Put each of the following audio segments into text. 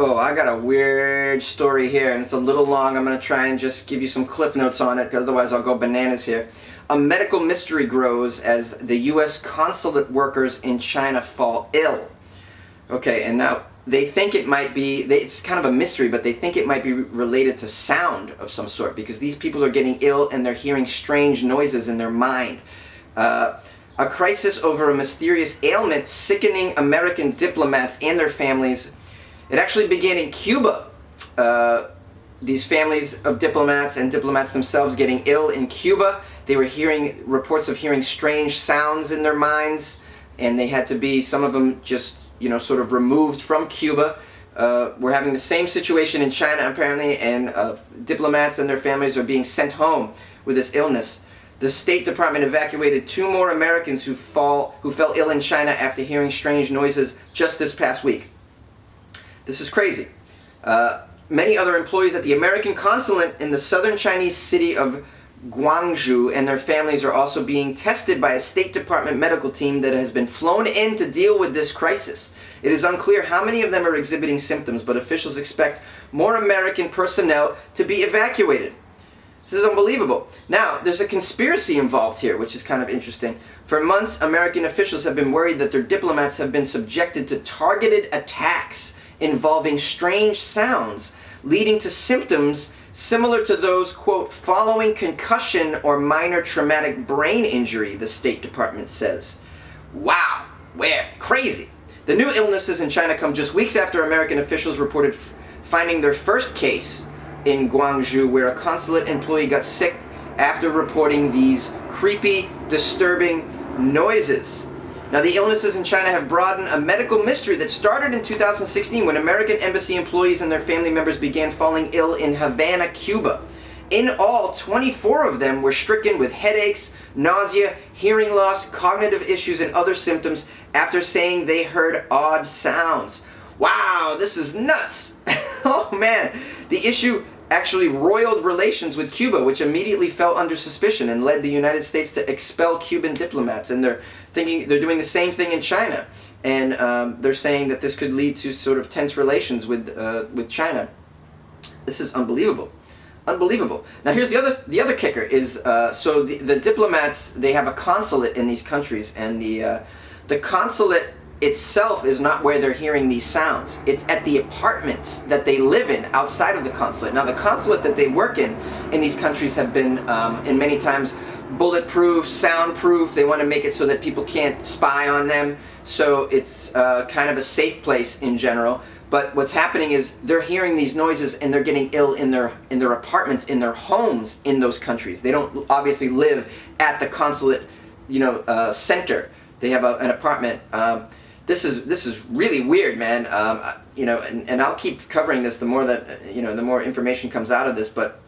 Oh, I got a weird story here, and it's a little long. I'm going to try and just give you some cliff notes on it, because otherwise I'll go bananas here. A medical mystery grows as the U.S. consulate workers in China fall ill. Okay, and now they think it might be, it's kind of a mystery, but they think it might be related to sound of some sort, because these people are getting ill and they're hearing strange noises in their mind. A crisis over a mysterious ailment sickening American diplomats and their families. It actually began in Cuba. These families of diplomats and diplomats themselves getting ill in Cuba. They were hearing reports of hearing strange sounds in their minds, and they had to be, some of them just, sort of removed from Cuba. We're having the same situation in China apparently, and diplomats and their families are being sent home with this illness. The State Department evacuated 2 more Americans who fell ill in China after hearing strange noises just this past week. This is crazy. Many other employees at the American Consulate in the southern Chinese city of Guangzhou and their families are also being tested by a State Department medical team that has been flown in to deal with this crisis. It is unclear how many of them are exhibiting symptoms, but officials expect more American personnel to be evacuated. This is unbelievable. Now, there's a conspiracy involved here, which is kind of interesting. For months, American officials have been worried that their diplomats have been subjected to targeted attacks involving strange sounds, leading to symptoms similar to those, quote, following concussion or minor traumatic brain injury, the State Department says. Wow, crazy. The new illnesses in China come just weeks after American officials reported finding their first case in Guangzhou, where a consulate employee got sick after reporting these creepy, disturbing noises. Now, the illnesses in China have broadened a medical mystery that started in 2016 when American embassy employees and their family members began falling ill in Havana, Cuba. In all, 24 of them were stricken with headaches, nausea, hearing loss, cognitive issues, and other symptoms after saying they heard odd sounds. Wow, this is nuts! Oh man, the issue actually roiled relations with Cuba, which immediately fell under suspicion and led the United States to expel Cuban diplomats. And they're doing the same thing in China, and they're saying that this could lead to sort of tense relations with China. This is unbelievable, unbelievable. Now here's the other kicker is so the diplomats, they have a consulate in these countries, and the consulate itself is not where they're hearing these sounds. It's at the apartments that they live in outside of the consulate. Now the consulate that they work in these countries have been in many times bulletproof, soundproof. They want to make it so that people can't spy on them, so it's kind of a safe place in general. But what's happening is they're hearing these noises and they're getting ill in their apartments, in their homes in those countries. They don't obviously live at the consulate, center. They have an apartment. This is really weird, man. And I'll keep covering this the more that the more information comes out of this. But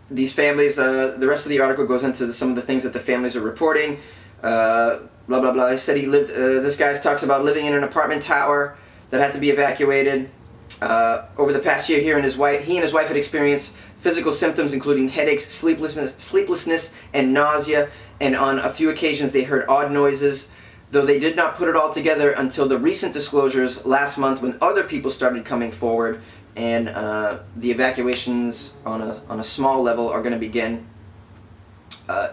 these families, the rest of the article goes into some of the things that the families are reporting. Blah blah blah. He said he lived. This guy talks about living in an apartment tower that had to be evacuated. Over the past year, he and his wife had experienced physical symptoms including headaches, sleeplessness, and nausea. And on a few occasions, they heard odd noises, though they did not put it all together until the recent disclosures last month when other people started coming forward, and the evacuations on a small level are going to begin.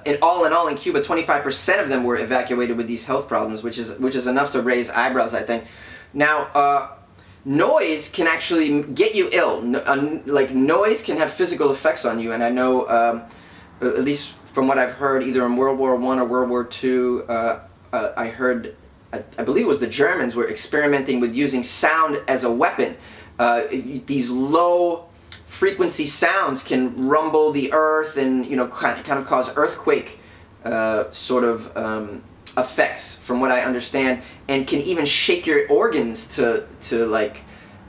In all in Cuba, 25% of them were evacuated with these health problems, which is enough to raise eyebrows, I think. Now, noise can actually get you ill. Like, noise can have physical effects on you, and I know, at least from what I've heard, either in World War I or World War II, I heard, I believe it was the Germans were experimenting with using sound as a weapon. These low frequency sounds can rumble the earth and kind of cause earthquake sort of effects, from what I understand, and can even shake your organs to like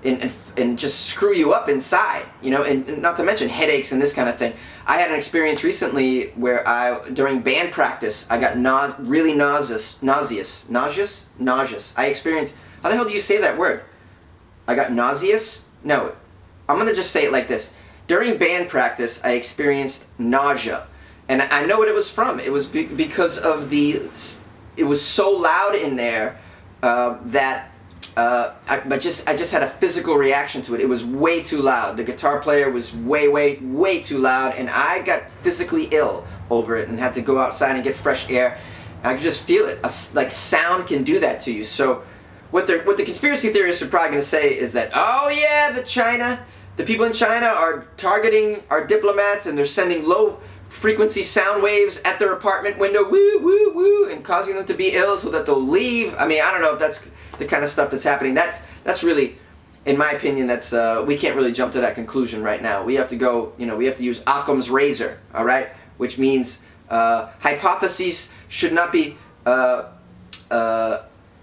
and just screw you up inside, and not to mention headaches and this kind of thing. I had an experience recently where during band practice, I got really nauseous. I experienced, how the hell do you say that word? I got nauseous? No, I'm gonna just say it like this. During band practice, I experienced nausea, and I know what it was from. It was because of it was so loud in there that I just had a physical reaction to it. It was way too loud. The guitar player was way too loud, and I got physically ill over it and had to go outside and get fresh air. And I could just feel it. Like sound can do that to you. So what the conspiracy theorists are probably going to say is that, oh yeah, the people in China are targeting our diplomats, and they're sending low frequency sound waves at their apartment window, woo woo woo, and causing them to be ill so that they'll leave. I mean, I don't know if that's the kind of stuff that's happening. That's really, in my opinion, that's we can't really jump to that conclusion right now. We have to go, we have to use Occam's razor, all right, which means hypotheses should not be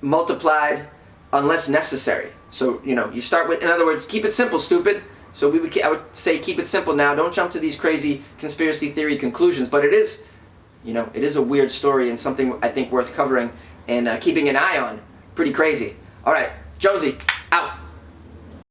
multiplied unless necessary. So you start with, in other words, keep it simple, stupid. So I would say keep it simple now. Don't jump to these crazy conspiracy theory conclusions. But it is, it is a weird story and something I think worth covering and keeping an eye on. Pretty crazy. All right, Jonesy.